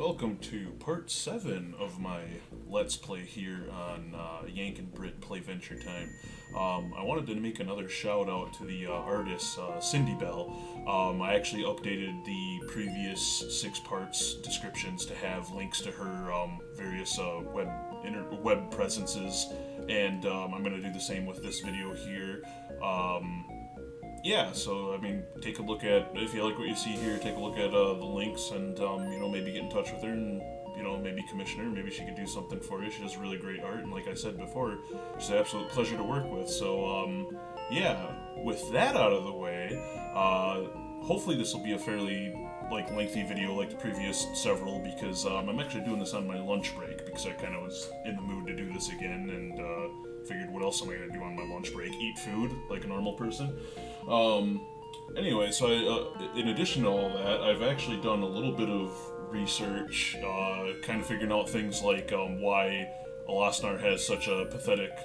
welcome to part 7 of my Let's Play here on Yank and Brit PlayVentureTime. I wanted to make another shout out to the artist Cyndybell. I actually updated the previous 6 parts descriptions to have links to her various web presences, and I'm going to do the same with this video here. Yeah, so, I mean, take a look at, if you like what you see here, take a look at the links and, maybe get in touch with her and, maybe commission her. Maybe she could do something for you. She does really great art, and like I said before, she's an absolute pleasure to work with. So, yeah, with that out of the way, hopefully this will be a fairly, lengthy video like the previous several, because I'm actually doing this on my lunch break, because I kind of was in the mood to do this again, and, figured what else am I going to do on my lunch break? Eat food, like a normal person. Anyway, so in addition to all that, I've actually done a little bit of research, kind of figuring out things like why Alasnar has such a pathetic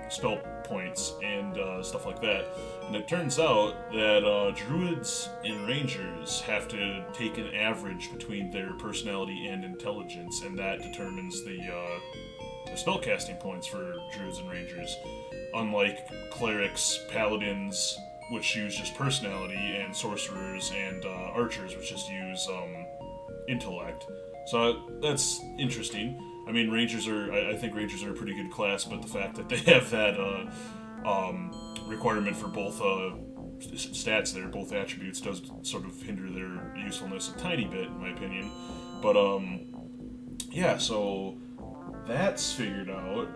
spell points and stuff like that. And it turns out that druids and rangers have to take an average between their personality and intelligence, and that determines the spellcasting points for druids and rangers, unlike clerics, paladins, which use just personality, and sorcerers and archers, which just use intellect. So that's interesting. I mean, rangers are, I think rangers are a pretty good class, but the fact that they have that requirement for both stats there, both attributes, does sort of hinder their usefulness a tiny bit, in my opinion. But yeah, so that's figured out.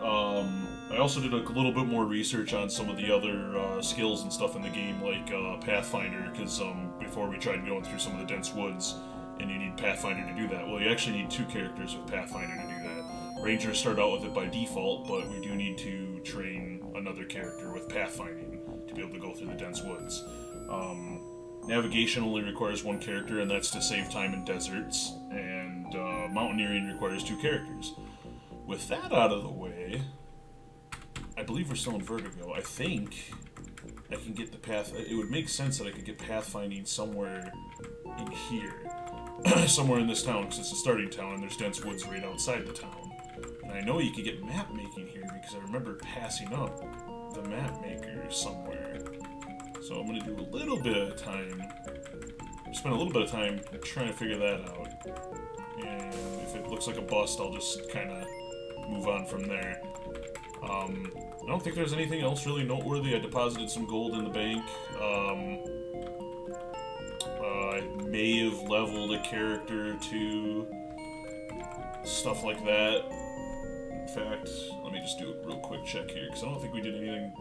I also did a little bit more research on some of the other skills and stuff in the game, like Pathfinder, because before we tried going through some of the dense woods, and you need Pathfinder to do that. Well, you actually need 2 characters with Pathfinder to do that. Rangers start out with it by default, but we do need to train another character with Pathfinding to be able to go through the dense woods. Navigation only requires 1 character, and that's to save time in deserts, and Mountaineering requires 2 characters. With that out of the way, I believe we're still in Vertigo. I think I can get the path. It would make sense that I could get pathfinding somewhere in here. Somewhere in this town, because it's a starting town and there's dense woods right outside the town. And I know you could get map making here, because I remember passing up the map maker somewhere. So I'm going to do a little bit of time, spend a little bit of time trying to figure that out. And if it looks like a bust, I'll just kind of move on from there. I don't think there's anything else really noteworthy. I deposited some gold in the bank. I may have leveled a character to stuff like that. In fact, let me just do a real quick check here, because I don't think we did anything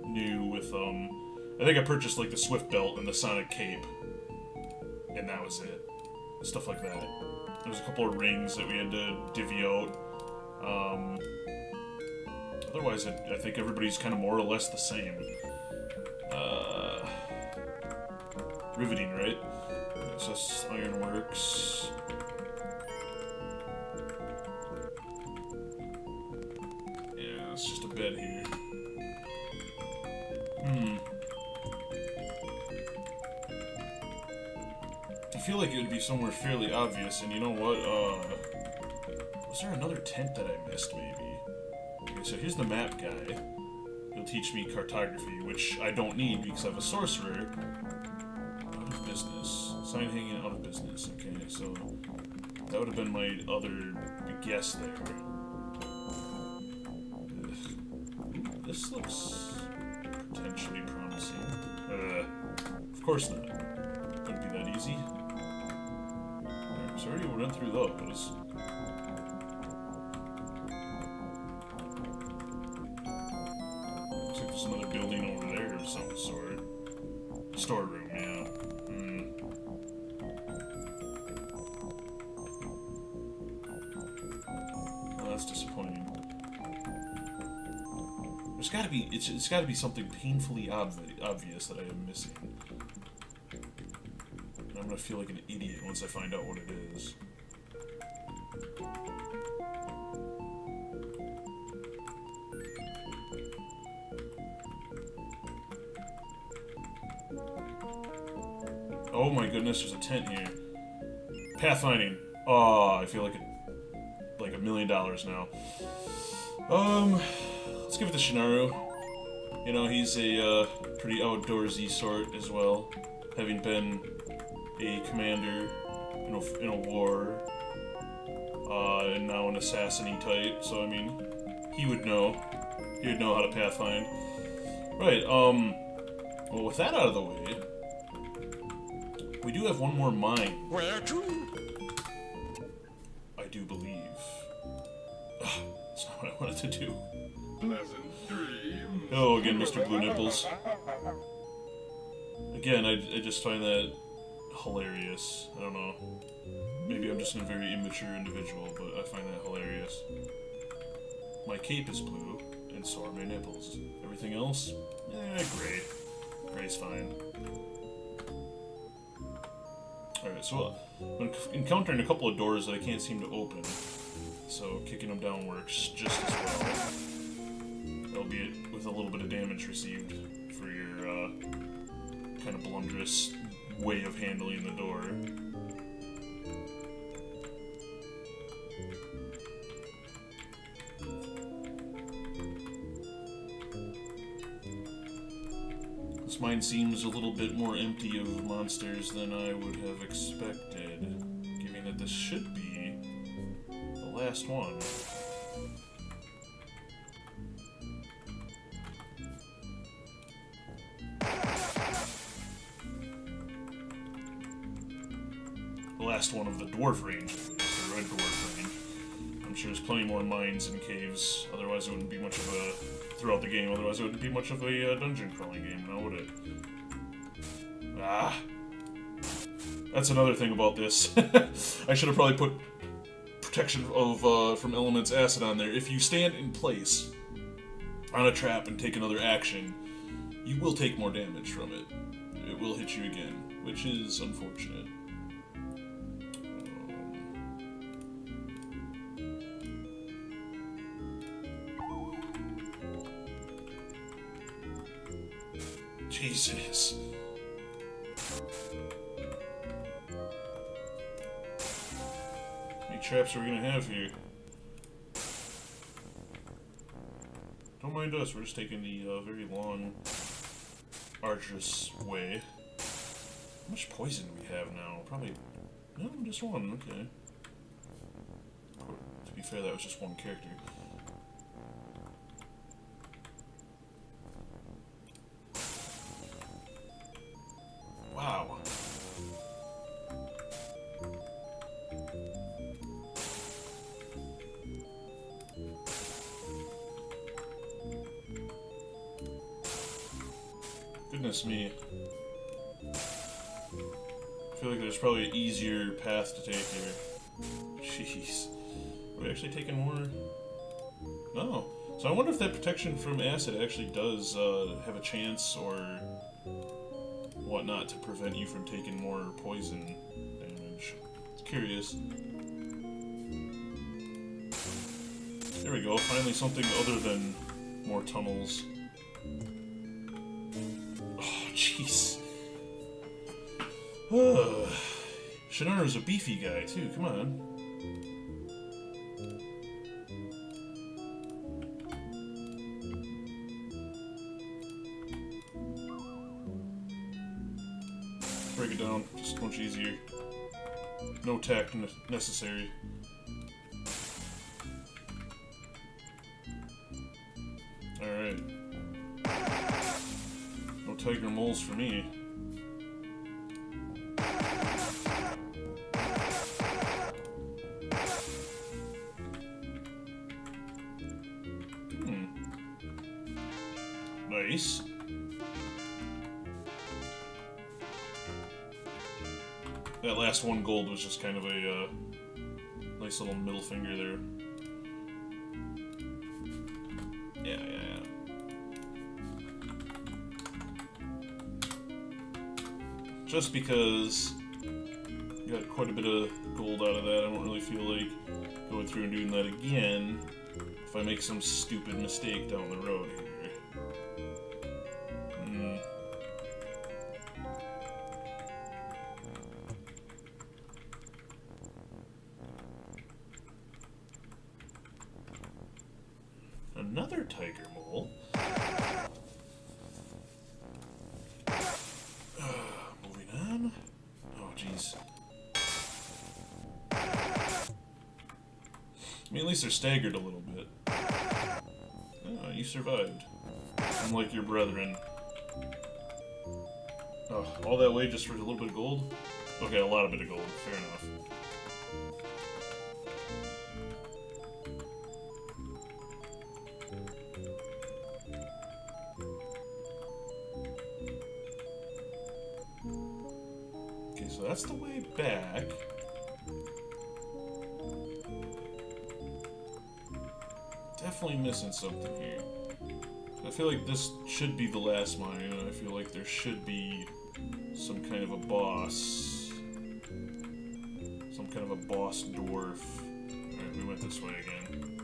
new with, I think I purchased, like, the Swift Belt and the Sonic Cape, and that was it. Stuff like that. There's a couple of rings that we had to divvy out. Otherwise, I think everybody's kind of more or less the same. Riveting, right? So that's Ironworks. Yeah, it's just a bed here. I feel like it would be somewhere fairly obvious, and you know what? Was there another tent that I missed, maybe? Okay, so here's the map guy. He'll teach me cartography, which I don't need because I have a sorcerer. Out of business. Sign hanging out of business. Okay, so that would have been my other guess there. Ugh. This looks potentially promising. Of course not. Wouldn't be that easy. Alright, so I already went through those. Looks like there's another building over there of some sort. Storeroom, yeah. Well, that's disappointing. There's gotta be, it's gotta be something painfully obvious that I am missing. And I'm gonna feel like an idiot once I find out what it is. Oh my goodness, there's a tent here. Pathfinding. Oh, I feel like $1 million now. Let's give it to Shinaru. You know, he's a pretty outdoorsy sort as well, having been a commander in a war, and now an assassin-y type. So I mean, he would know. He would know how to pathfind. Right. Well, with that out of the way, we do have one more mine. Where to? I do believe. Ugh, that's not what I wanted to do. Pleasant dreams. Hello again, Mr. Blue Nipples. Again, I just find that hilarious. I don't know. Maybe I'm just a very immature individual, but I find that hilarious. My cape is blue, and so are my nipples. Everything else? Gray. Gray's fine. Alright, so I'm encountering a couple of doors that I can't seem to open. So kicking them down works just as well. Albeit with a little bit of damage received for your kind of blunderous way of handling the door. This mine seems a little bit more empty of monsters than I would have expected, given that this should be the last one. The last one of the dwarf range, the red dwarf range. I'm sure there's plenty more mines and caves, otherwise it wouldn't be much of a... throughout the game, otherwise it wouldn't be much of a dungeon crawling game, now would it? Ah! That's another thing about this. I should have probably put protection of from elements acid on there. If you stand in place on a trap and take another action, you will take more damage from it. It will hit you again, which is unfortunate. Jesus. How many traps are we gonna have here? Don't mind us, we're just taking the very long, arduous way. How much poison do we have now? Probably... no, just one, okay. To be fair, that was just one character. Wow. Goodness me. I feel like there's probably an easier path to take here. Jeez. Are we actually taking more? No. So I wonder if that protection from acid actually does have a chance or whatnot to prevent you from taking more poison damage. It's curious. There we go, finally something other than more tunnels. Oh, jeez. Shinaru's a beefy guy, too, come on. Break it down, just much easier. No tact necessary. Alright. No tiger moles for me. Nice. That last one gold was just kind of a nice little middle finger there. Yeah. Just because I got quite a bit of gold out of that, I don't really feel like going through and doing that again if I make some stupid mistake down the road here. another tiger mole. Moving on. Oh, jeez. I mean, at least they're staggered a little bit. Oh, you survived. Unlike your brethren. Oh, all that way just for a little bit of gold? Okay, a lot of bit of gold. Fair enough. Okay, so that's the way back. Definitely missing something here. I feel like this should be the last mine, and I feel like there should be some kind of a boss. Some kind of a boss dwarf. Alright, we went this way again.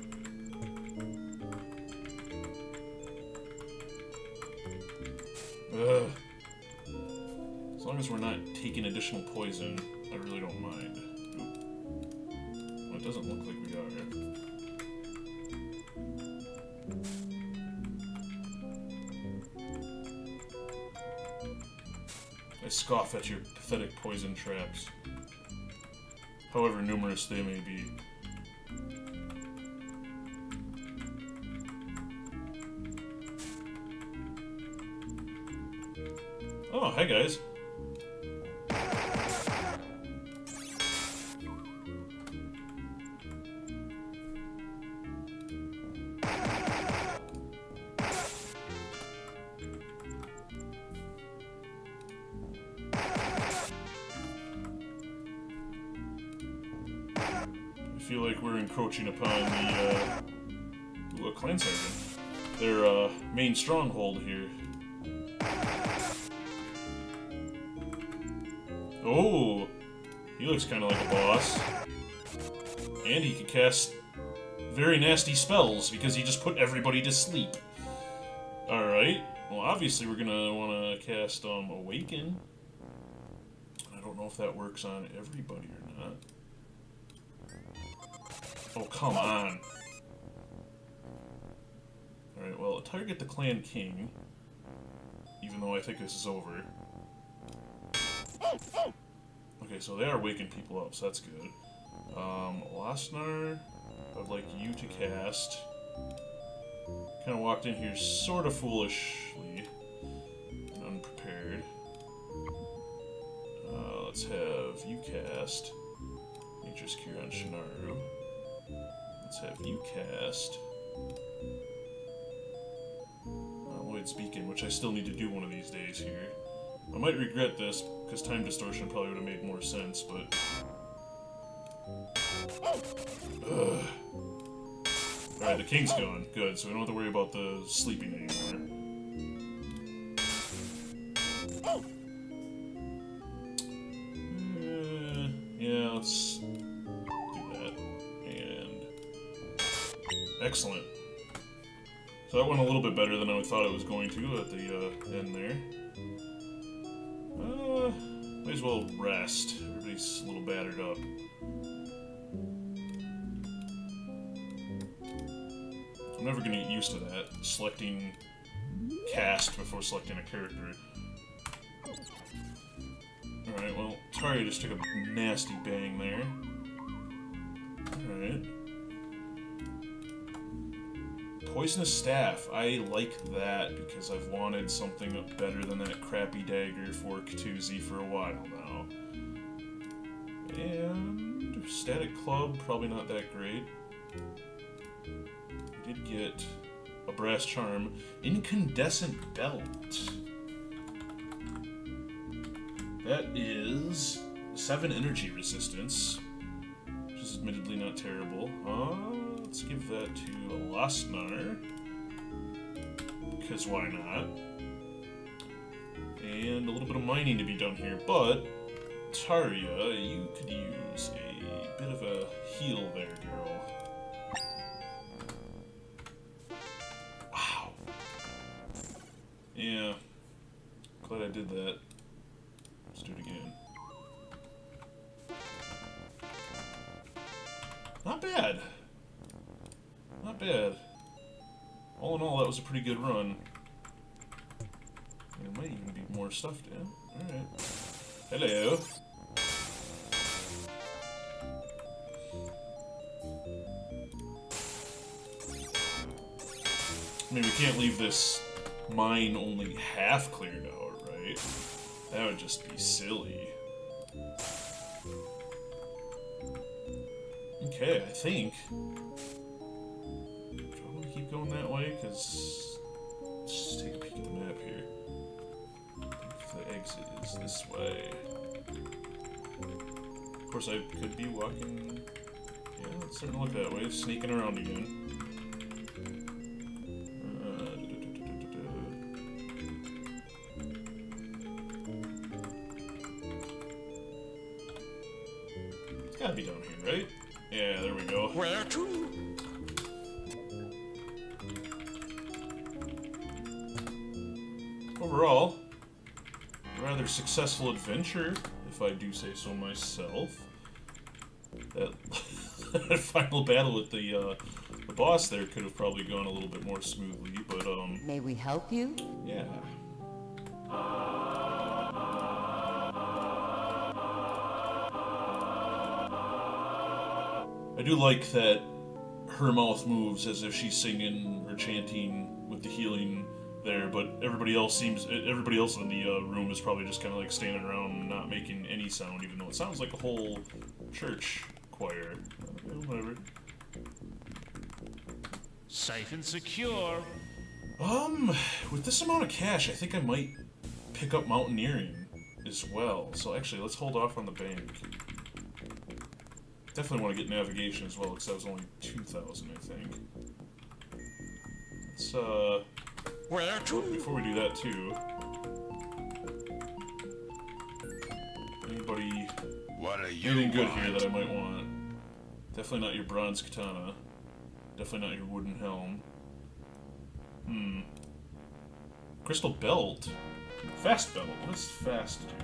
Ugh. As long as we're not taking additional poison, I really don't mind. Oop. Well, it doesn't look like we are. I scoff at your pathetic poison traps, however numerous they may be. Oh, hi guys. I feel like we're encroaching upon the a clan sergeant. Their main stronghold here. Oh, he looks kind of like a boss. And he can cast very nasty spells because he just put everybody to sleep. Alright, well obviously we're gonna want to cast Awaken. I don't know if that works on everybody or not. Oh, come on. Alright, well, target the clan king. Even though I think this is over. Okay, so they are waking people up, so that's good. Lasnar, I'd like you to cast. Kind of walked in here sort of foolishly. And unprepared. Let's have you cast Nature's Cure on Shinaru. Let's have you cast Lloyd's Beacon, which I still need to do one of these days here. I might regret this, because Time Distortion probably would have made more sense, but... Ugh. Alright, the king's gone. Good, so we don't have to worry about the sleeping anymore. Yeah, let's do that. And... excellent. So that went a little bit better than I thought it was going to at the end there. Might as well rest. Everybody's a little battered up. I'm never gonna get used to that, selecting cast before selecting a character. Alright, well, Taria just took a nasty bang there. Alright. Poisonous Staff. I like that because I've wanted something better than that crappy dagger for Katuzi for a while now. And Static Club, probably not that great. We did get a Brass Charm. Incandescent Belt. That is 7 energy resistance, which is admittedly not terrible. Let's give that to Lasnar, because why not? And a little bit of mining to be done here, but Taria, you could use a bit of a heal there, girl. Wow. Yeah. Glad I did that. Let's do it again. Not bad. Not bad. all in all, that was a pretty good run. There might even be more stuff down. Alright. Hello. I mean, we can't leave this mine only half cleared out, right? That would just be silly. Okay, I think... Do I want to keep going that way? Because... Let's just take a peek at the map here. I think the exit is this way. Of course, I could be walking... Yeah, it's starting to look that way. Sneaking around again. It's gotta be down here, right? Yeah, there we go. Where to? Overall, a rather successful adventure, if I do say so myself. That, that final battle with the boss there could have probably gone a little bit more smoothly, but May we help you? yeah. I do like that her mouth moves as if she's singing or chanting with the healing there, but everybody else in the room is probably just kind of like standing around and not making any sound, even though it sounds like a whole church choir. Whatever. Safe and secure. With this amount of cash, I think I might pick up mountaineering as well. So actually, let's hold off on the bank. Definitely want to get navigation as well, because that was only 2,000, I think. Let's, Where to? before we do that, too. Anybody... What are you Anything good want? here that I might want? Definitely not your bronze katana. Definitely not your wooden helm. Crystal belt? Fast belt. What does fast do?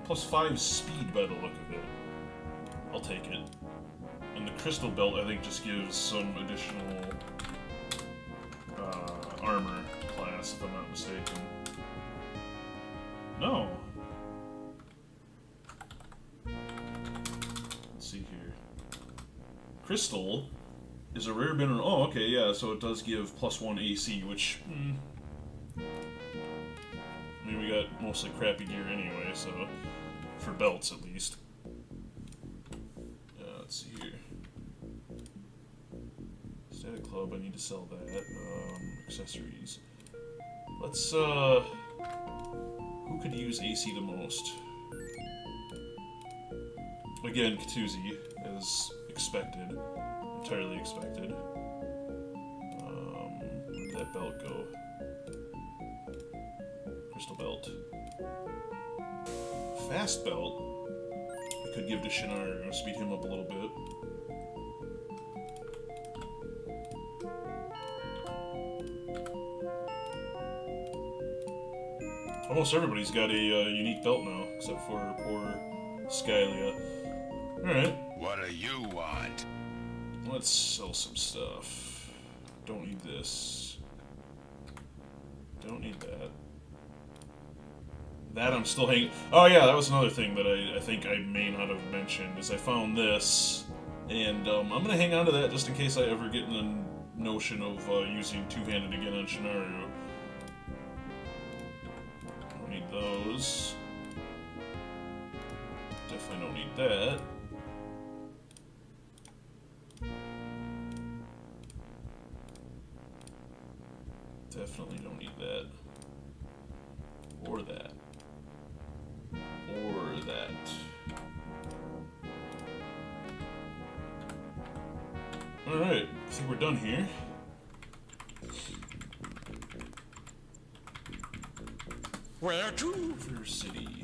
+5 speed by the look of it. I'll take it. And the crystal belt, I think, just gives some additional armor class, if I'm not mistaken. No. Let's see here. Crystal is a rare mineral. Oh, okay, yeah, so it does give +1 AC, which... I mean, we got mostly crappy gear anyway, so... For belts, at least. Let's see here. Static club, I need to sell that. Accessories. Let's, who could use AC the most? Again, Katuzi, as expected. Entirely expected. Where'd that belt go? Crystal belt. Fast belt, I could give to Shinaru, speed him up a little bit. Almost everybody's got a unique belt now, except for poor Skylia. Alright. What do you want? Let's sell some stuff. Don't need this. Don't need that. That I'm still hanging... Oh yeah, that was another thing that I think I may not have mentioned, is I found this, and I'm going to hang on to that just in case I ever get in the notion of using two-handed again on Shinaru. Don't need those. Definitely don't need that. Definitely don't need that. Or that. Or that. Alright, I think we're done here. Where to? River City.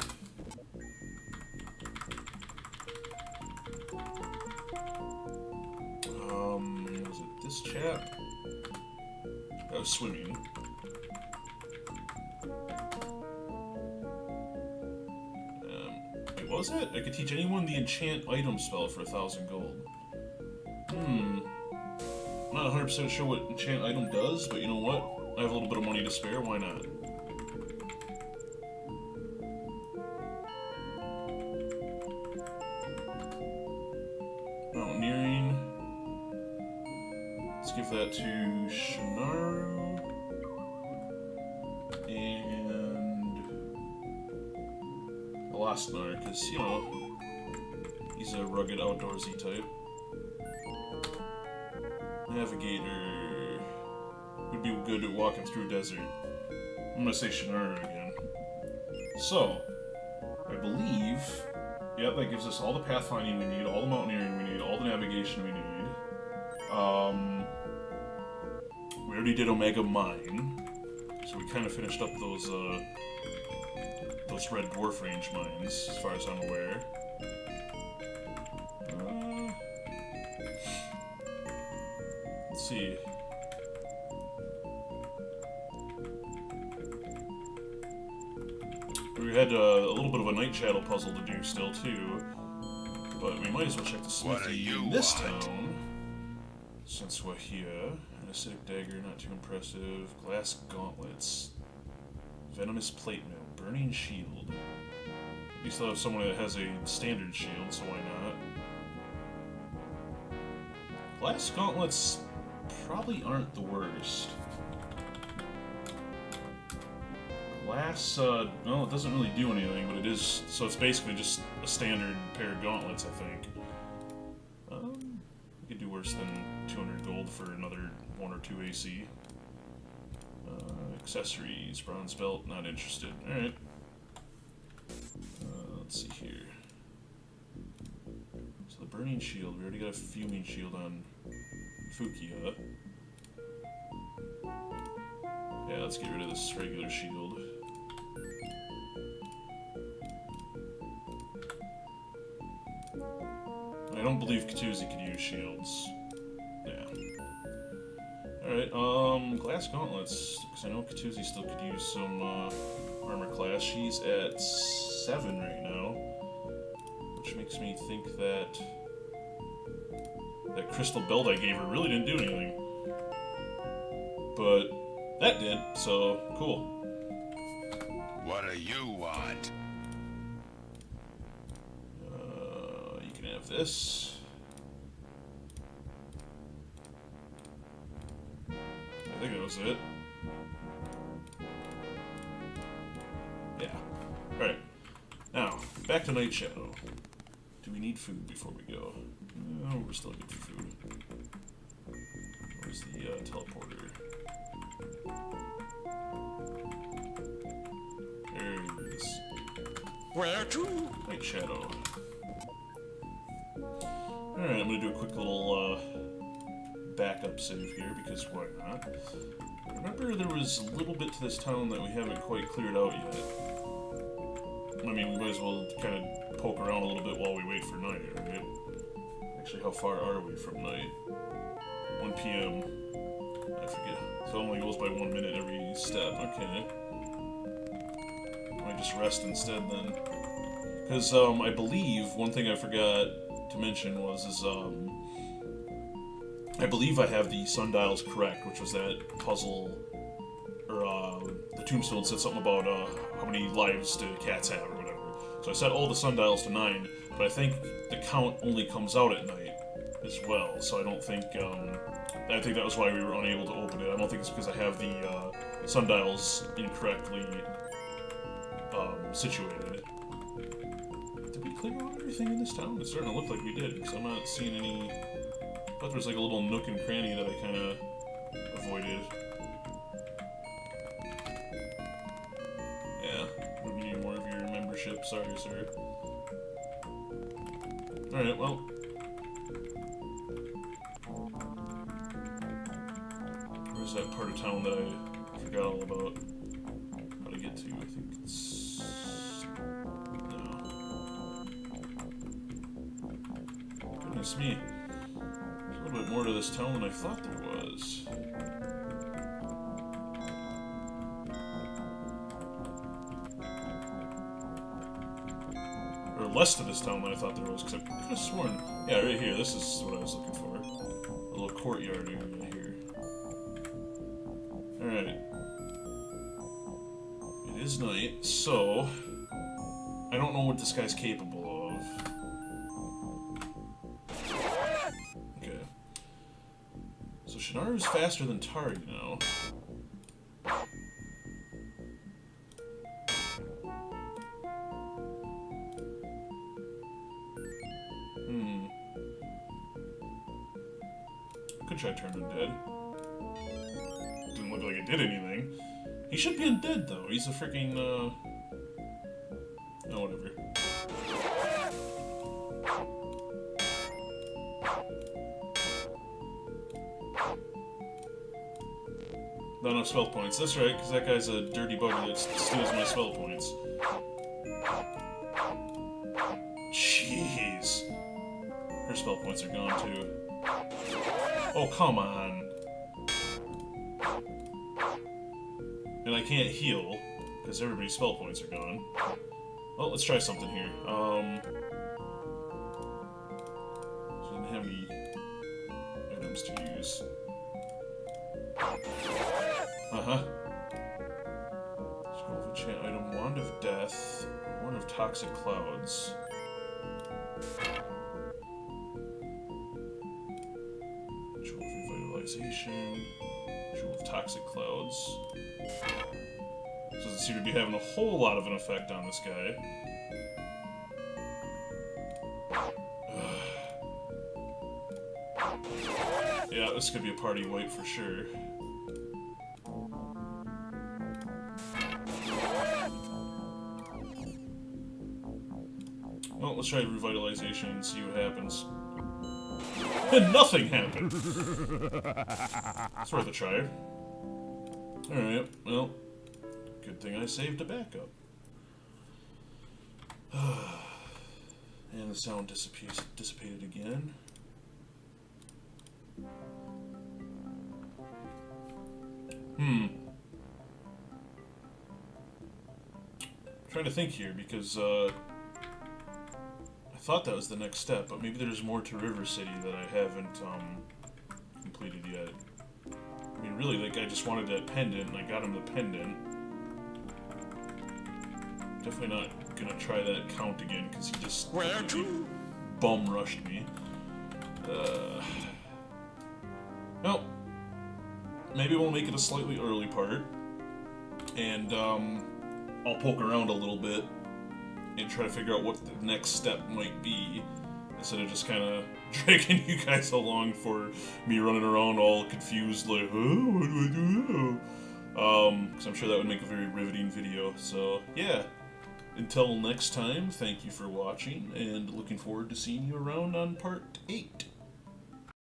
Was it this chap? I was swimming. Wait, was it? I could teach anyone the enchant item spell for 1,000 gold. I'm not 100% sure what enchant item does, but you know what? I have a little bit of money to spare, why not? Mountaineering. Let's give that to Shinaru. And Elasnar, because, you know, he's a rugged outdoorsy type. Navigator would be good at walking through a desert. I'm gonna say Shinaru again. So, I believe, yeah, that gives us all the pathfinding we need, all the mountaineering we need, all the navigation we need. We already did Omega Mine, so we kind of finished up those red dwarf range mines, as far as I'm aware. Let's see. We had a little bit of a Nightshadow puzzle to do still, too. But we might as well check the smithy in this town. Since we're here. An acidic dagger, not too impressive. Glass gauntlets. Venomous plate mill. Burning shield. You still have someone that has a standard shield, so why not? Glass gauntlets probably aren't the worst. Glass, well, it doesn't really do anything, but it is, so it's basically just a standard pair of gauntlets, I think. You could do worse than 200 gold for another 1 or 2 AC. Accessories, bronze belt, not interested. Alright. Let's see here. So the burning shield, we already got a fuming shield on Fukia. Yeah, let's get rid of this regular shield. I don't believe Katuzi could use shields. Yeah. Alright, glass gauntlets, because I know Katuzi still could use some armor class. She's at 7 right now, which makes me think that that crystal belt I gave her really didn't do anything. But that did, so cool. What do you want? You can have this. I think that was it. Yeah. Alright. Now, back to Nightshadow. Do we need food before we go? No, we're still good for food. Where's the teleporter? There it is. Where to? Nightshadow. Alright, I'm gonna do a quick little backup save here, because why not? Remember, there was a little bit to this town that we haven't quite cleared out yet. I mean, we might as well kind of poke around a little bit while we wait for night, right? Actually, how far are we from night? 1 PM. I forget. So it only goes by 1 minute every step, okay. I might just rest instead then. Because, I believe, one thing I forgot to mention was, I believe I have the sundials correct, which was that puzzle, or, the tombstone said something about, how many lives do cats have, or whatever. So I set all the sundials to 9, but I think the count only comes out at night as well, so I don't think, I think that was why we were unable to open it. I don't think it's because I have the, sundials incorrectly, situated. Did we clear out everything in this town? It's starting to look like we did, because I'm not seeing any... I thought there was like a little nook and cranny that I kind of avoided. Yeah, we need more of your membership, sorry sir. Alright, well. Where's that part of town that I forgot all about? How to get to, I think it's... No. Goodness me. A little bit more to this town than I thought there was. Or less to this town than I thought there was, because I could have sworn... Yeah, right here, this is what I was looking for. little courtyard area here. Alright. It is night, so I don't know what this guy's capable of. Okay. So Shinaru's faster than Tari now. Could try turn undead. Didn't look like it did anything. He should be undead though. He's a freaking oh, whatever. Not enough spell points. That's right, because that guy's a dirty bugger that steals my spell points. Jeez. Her spell points are gone too. Oh, come on. And I can't heal, because everybody's spell points are gone. Well, let's try something here. So I didn't have any items to use. Uh-huh. Scroll of enchant item, Wand of Death, Wand of Toxic Clouds. Jewel of Revitalization, Jewel of Toxic Clouds. Doesn't seem to be having a whole lot of an effect on this guy. Yeah, this could be a party wipe for sure. Well, let's try revitalization and see what happens. And nothing happened! It's worth a try. Alright, well, good thing I saved a backup. And the sound dissipated again. Trying to think here, because, I thought that was the next step, but maybe there's more to River City that I haven't, completed yet. I mean, really, like, I just wanted that pendant, and I got him the pendant. Definitely not gonna try that count again, because he just bum-rushed me. Well, maybe we'll make it a slightly early part, and, I'll poke around a little bit and try to figure out what the next step might be, instead of just kind of dragging you guys along for me running around all confused, like, oh, what do I do now? Because I'm sure that would make a very riveting video. So, yeah. Until next time, thank you for watching, and looking forward to seeing you around on part 8.